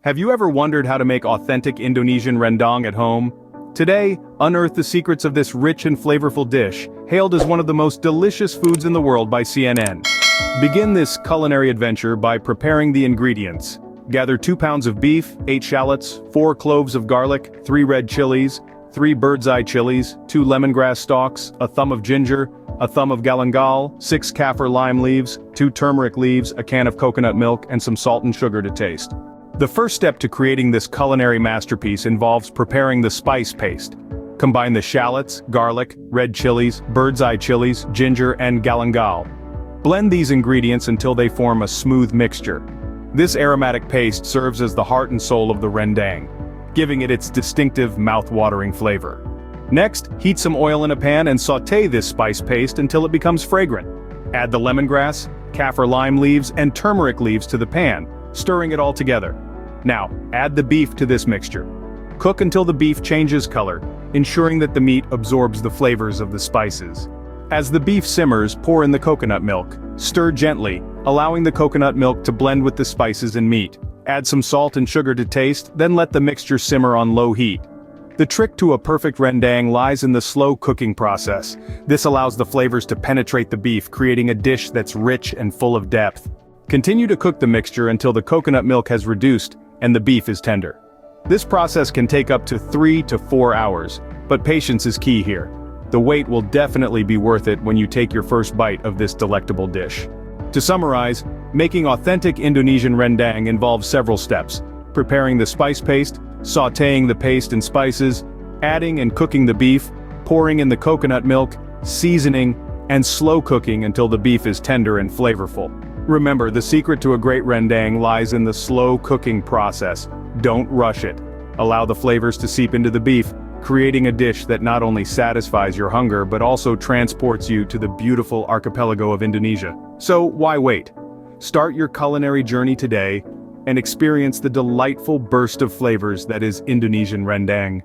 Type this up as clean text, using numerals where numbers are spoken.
Have you ever wondered how to make authentic Indonesian rendang at home? Today, unearth the secrets of this rich and flavorful dish, hailed as one of the most delicious foods in the world by CNN. Begin this culinary adventure by preparing the ingredients. Gather 2 pounds of beef, 8 shallots, 4 cloves of garlic, 3 red chilies, 3 bird's eye chilies, 2 lemongrass stalks, a thumb of ginger, a thumb of galangal, 6 kaffir lime leaves, 2 turmeric leaves, a can of coconut milk, and some salt and sugar to taste. The first step to creating this culinary masterpiece involves preparing the spice paste. Combine the shallots, garlic, red chilies, bird's eye chilies, ginger, and galangal. Blend these ingredients until they form a smooth mixture. This aromatic paste serves as the heart and soul of the rendang, giving it its distinctive mouth-watering flavor. Next, heat some oil in a pan and sauté this spice paste until it becomes fragrant. Add the lemongrass, kaffir lime leaves, and turmeric leaves to the pan, stirring it all together. Now, add the beef to this mixture. Cook until the beef changes color, ensuring that the meat absorbs the flavors of the spices. As the beef simmers, pour in the coconut milk. Stir gently, allowing the coconut milk to blend with the spices and meat. Add some salt and sugar to taste, then let the mixture simmer on low heat. The trick to a perfect rendang lies in the slow cooking process. This allows the flavors to penetrate the beef, creating a dish that's rich and full of depth. Continue to cook the mixture until the coconut milk has reduced and the beef is tender. This process can take up to 3 to 4 hours, but patience is key here. The wait will definitely be worth it when you take your first bite of this delectable dish. To summarize, making authentic Indonesian rendang involves several steps: preparing the spice paste, sautéing the paste and spices, adding and cooking the beef, pouring in the coconut milk, seasoning, and slow cooking until the beef is tender and flavorful. Remember, the secret to a great rendang lies in the slow cooking process. Don't rush it. Allow the flavors to seep into the beef, creating a dish that not only satisfies your hunger but also transports you to the beautiful archipelago of Indonesia. So why wait? Start your culinary journey today and experience the delightful burst of flavors that is Indonesian rendang.